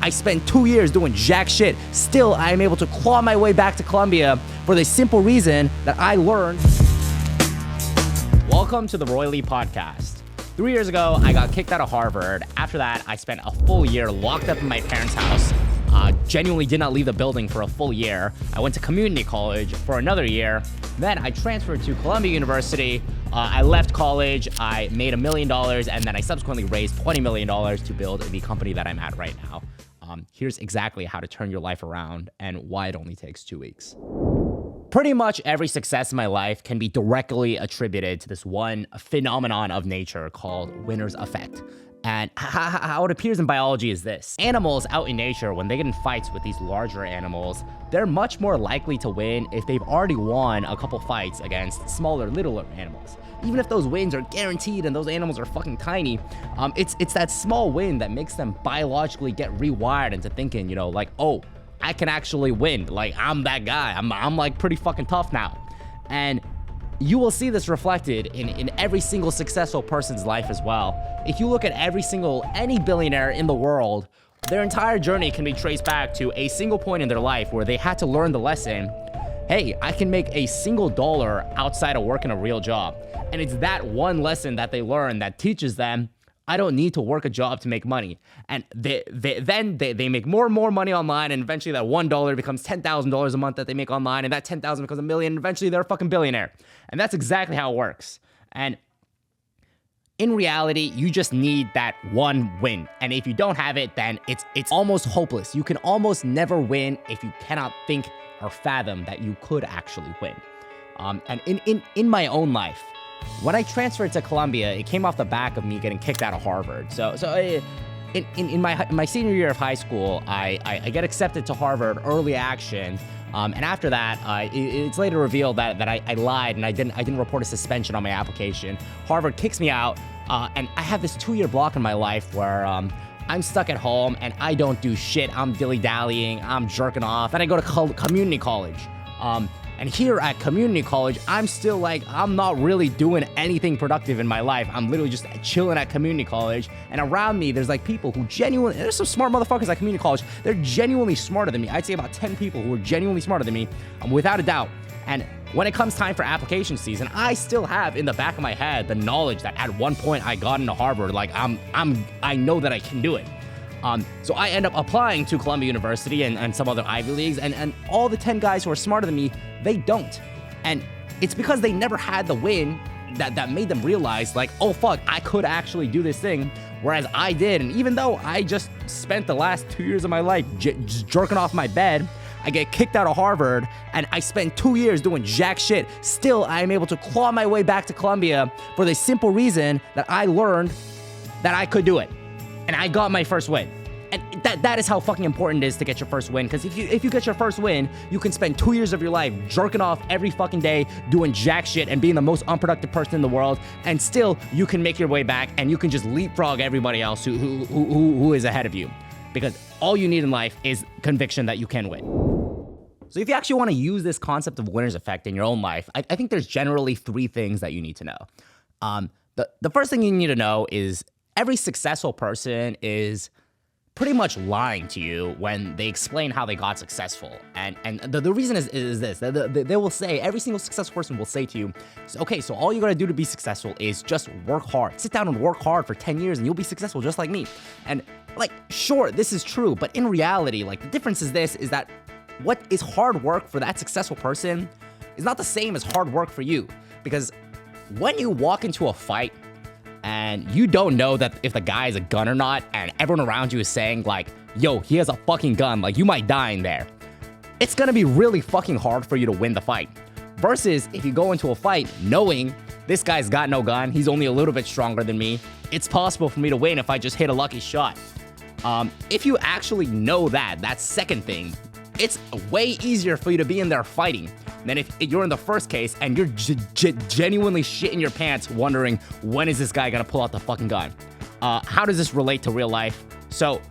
I spent 2 years doing jack shit. Still, I am able to claw my way back to Columbia for the simple reason that I learned. Welcome to the Roy Lee Podcast. 3 years ago, I got kicked out of Harvard. After that, I spent a full year locked up in my parents' house. Genuinely did not leave the building for a full year. I went to community college for another year. Then I transferred to Columbia University. I left college. I made $1 million, and then I subsequently raised $20 million to build the company that I'm at right now. Here's exactly how to turn your life around and why it only takes 2 weeks. Pretty much every success in my life can be directly attributed to this one phenomenon of nature called winner's effect. And how it appears in biology is this. Animals out in nature, when they get in fights with these larger animals, they're much more likely to win if they've already won a couple fights against smaller, littler animals. Even if those wins are guaranteed and those animals are fucking tiny, it's that small win that makes them biologically get rewired into thinking, you know, like, oh, I can actually win. Like, I'm that guy. I'm like pretty fucking tough now. And you will see this reflected in every single successful person's life as well. If you look at any billionaire in the world, their entire journey can be traced back to a single point in their life where they had to learn the lesson, hey, I can make a single dollar outside of working a real job. And it's that one lesson that they learn that teaches them, I don't need to work a job to make money. And then they make more and more money online, and eventually that $1 becomes $10,000 a month that they make online, and that $10,000 becomes $1 million, and eventually they're a fucking billionaire. And that's exactly how it works. And in reality, you just need that one win. And if you don't have it, then it's almost hopeless. You can almost never win if you cannot think or fathom that you could actually win. And in my own life, when I transferred to Columbia, it came off the back of me getting kicked out of Harvard. So in my senior year of high school, I get accepted to Harvard early action. And after that, it's later revealed that I lied and I didn't report a suspension on my application. Harvard kicks me out, and I have this 2-year block in my life where I'm stuck at home and I don't do shit. I'm dilly-dallying, I'm jerking off. Then I go to community college. And here at community college, I'm still like, I'm not really doing anything productive in my life. I'm literally just chilling at community college. And around me, there's like people who there's some smart motherfuckers at community college. They're genuinely smarter than me. I'd say about 10 people who are genuinely smarter than me, without a doubt. And when it comes time for application season, I still have in the back of my head the knowledge that at one point I got into Harvard. Like I know that I can do it. So I end up applying to Columbia University and some other Ivy Leagues, and all the 10 guys who are smarter than me, they don't. And it's because they never had the win that made them realize, like, oh fuck, I could actually do this thing, whereas I did. And even though I just spent the last 2 years of my life just jerking off my bed, I get kicked out of Harvard, and I spent 2 years doing jack shit. Still, I am able to claw my way back to Columbia for the simple reason that I learned that I could do it. And I got my first win. And that is how fucking important it is to get your first win. Because if you get your first win, you can spend 2 years of your life jerking off every fucking day, doing jack shit, and being the most unproductive person in the world. And still, you can make your way back, and you can just leapfrog everybody else who is ahead of you. Because all you need in life is conviction that you can win. So if you actually want to use this concept of winner's effect in your own life, I think there's generally 3 things that you need to know. The first thing you need to know is every successful person is pretty much lying to you when they explain how they got successful. And the reason is this. They will say, every single successful person will say to you, okay, so all you gotta do to be successful is just work hard. Sit down and work hard for 10 years and you'll be successful just like me. And like, sure, this is true, but in reality, like the difference is that what is hard work for that successful person is not the same as hard work for you. Because when you walk into a fight, and you don't know that if the guy is a gun or not, and everyone around you is saying like, yo, he has a fucking gun, like you might die in there, it's gonna be really fucking hard for you to win the fight. Versus if you go into a fight knowing this guy's got no gun, he's only a little bit stronger than me, it's possible for me to win if I just hit a lucky shot. If you actually know that second thing, it's way easier for you to be in there fighting than if you're in the first case and you're genuinely shitting your pants wondering, when is this guy gonna pull out the fucking gun? How does this relate to real life? So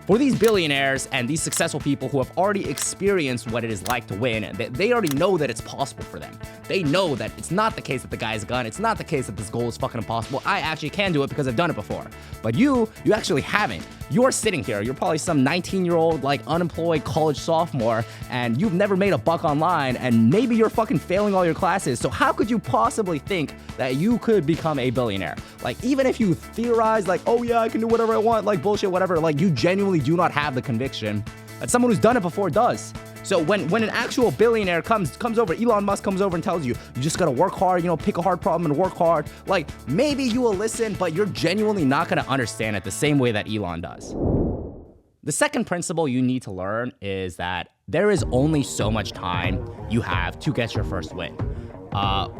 for these billionaires and these successful people who have already experienced what it is like to win, they already know that it's possible for them. They know that it's not the case that the guy's gun. It's not the case that this goal is fucking impossible. I actually can do it because I've done it before. But you actually haven't. you're sitting here, you're probably some 19-year-old, like, unemployed college sophomore, and you've never made a buck online, and maybe you're fucking failing all your classes. So how could you possibly think that you could become a billionaire? Like, even if you theorize, like, oh yeah, I can do whatever I want, like, bullshit, whatever, like, you genuinely do not have the conviction that someone who's done it before does. So when an actual billionaire comes over, Elon Musk comes over and tells you, you just gotta work hard, pick a hard problem and work hard, like, maybe you will listen, but you're genuinely not gonna understand it the same way that Elon does. The second principle you need to learn is that there is only so much time you have to get your first win.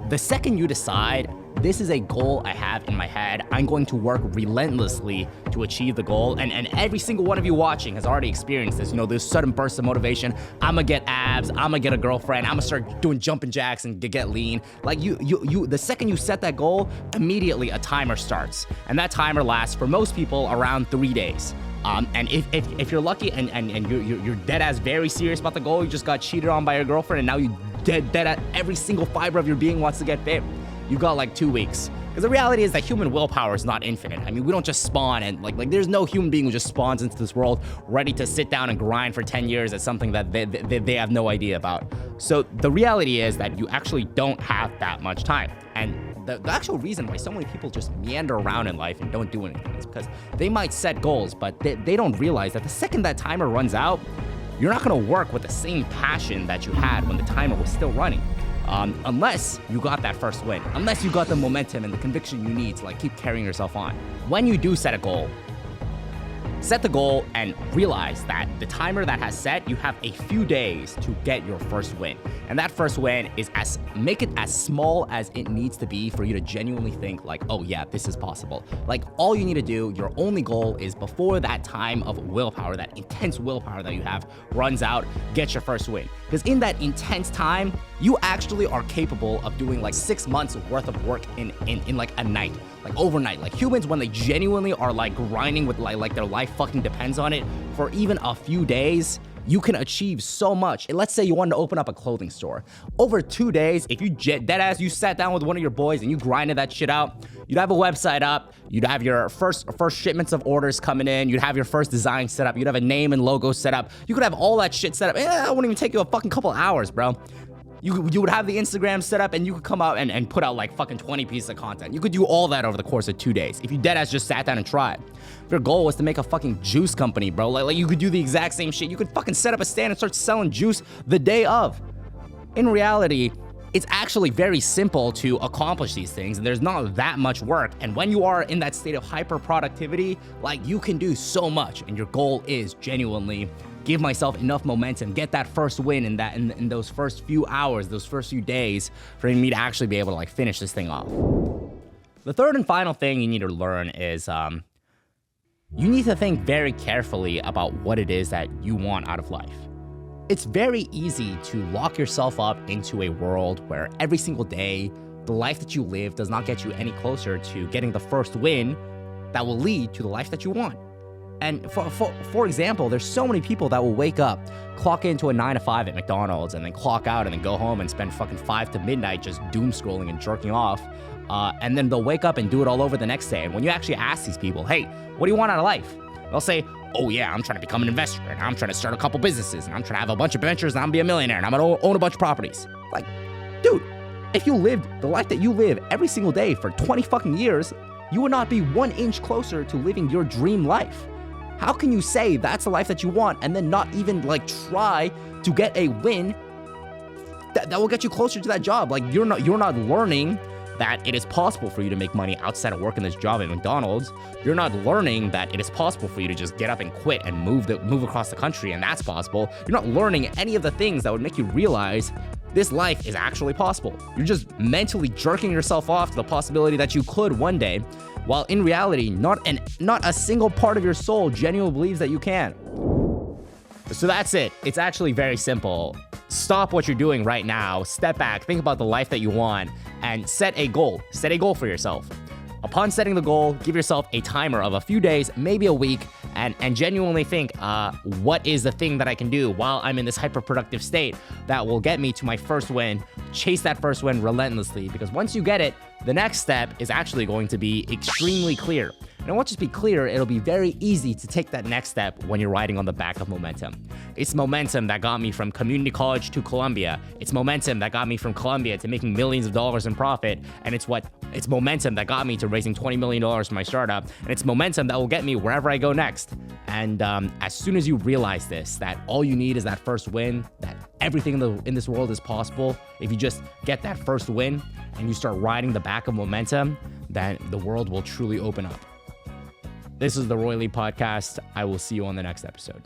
The second you decide, this is a goal I have in my head, I'm going to work relentlessly to achieve the goal. And every single one of you watching has already experienced this, this sudden burst of motivation. I'm gonna get abs, I'm gonna get a girlfriend, I'm gonna start doing jumping jacks and get lean. Like the second you set that goal, immediately a timer starts. And that timer lasts for most people around 3 days. And if you're lucky and you're dead ass very serious about the goal, you just got cheated on by your girlfriend and now you dead at every single fiber of your being wants to get fit, you got like 2 weeks. Because the reality is that human willpower is not infinite. I mean, we don't just spawn and like there's no human being who just spawns into this world ready to sit down and grind for 10 years at something that they have no idea about. So the reality is that you actually don't have that much time. And the actual reason why so many people just meander around in life and don't do anything is because they might set goals, but they don't realize that the second that timer runs out, you're not gonna work with the same passion that you had when the timer was still running. Unless you got that first win, unless you got the momentum and the conviction you need to like keep carrying yourself on. When you do set a goal, set the goal and realize that the timer that has set, you have a few days to get your first win. And that first win is make it as small as it needs to be for you to genuinely think like, oh yeah, this is possible. Like all you need to do, your only goal is before that time of willpower, that intense willpower that you have runs out, get your first win. Because in that intense time, you actually are capable of doing like 6 months worth of work in like a night, like overnight. Like humans, when they genuinely are like grinding with like their life fucking depends on it for even a few days, you can achieve so much. Let's say you wanted to open up a clothing store. Over 2 days, if you deadass, you sat down with one of your boys and you grinded that shit out, you'd have a website up, you'd have your first shipments of orders coming in, you'd have your first design set up, you'd have a name and logo set up, you could have all that shit set up. It wouldn't even take you a fucking couple hours, bro. You would have the Instagram set up and you could come out and put out like fucking 20 pieces of content. You could do all that over the course of 2 days if you deadass just sat down and tried. If your goal was to make a fucking juice company, bro, like you could do the exact same shit. You could fucking set up a stand and start selling juice the day of. In reality, it's actually very simple to accomplish these things and there's not that much work. And when you are in that state of hyper productivity, like you can do so much and your goal is genuinely give myself enough momentum, get that first win in those first few hours, those first few days for me to actually be able to like finish this thing off. The third and final thing you need to learn is you need to think very carefully about what it is that you want out of life. It's very easy to lock yourself up into a world where every single day, the life that you live does not get you any closer to getting the first win that will lead to the life that you want. And for example, there's so many people that will wake up, clock into a 9 to 5 at McDonald's, and then clock out and then go home and spend fucking 5 to midnight just doom scrolling and jerking off. And then they'll wake up and do it all over the next day. And when you actually ask these people, hey, what do you want out of life? They'll say, oh yeah, I'm trying to become an investor, and I'm trying to start a couple businesses, and I'm trying to have a bunch of ventures, and I'm gonna be a millionaire, and I'm gonna own a bunch of properties. Like, dude, if you lived the life that you live every single day for 20 fucking years, you would not be 1 inch closer to living your dream life. How can you say that's the life that you want and then not even like try to get a win that will get you closer to that job? Like you're not learning that it is possible for you to make money outside of working this job at McDonald's. You're not learning that it is possible for you to just get up and quit and move across the country, and that's possible. You're not learning any of the things that would make you realize this life is actually possible. You're just mentally jerking yourself off to the possibility that you could one day, while in reality, not a single part of your soul genuinely believes that you can. So that's it. It's actually very simple. Stop what you're doing right now, step back, think about the life that you want, and set a goal. Set a goal for yourself. Upon setting the goal, give yourself a timer of a few days, maybe a week, and genuinely think, what is the thing that I can do while I'm in this hyper-productive state that will get me to my first win? Chase that first win relentlessly, because once you get it, the next step is actually going to be extremely clear. And I want to just be clear, it'll be very easy to take that next step when you're riding on the back of momentum. It's momentum that got me from community college to Columbia. It's momentum that got me from Columbia to making millions of dollars in profit. And it's momentum that got me to raising $20 million for my startup. And it's momentum that will get me wherever I go next. And as soon as you realize this, that all you need is that first win, that everything in this world is possible, if you just get that first win and you start riding the back of momentum, then the world will truly open up. This is the Roy Lee Podcast. I will see you on the next episode.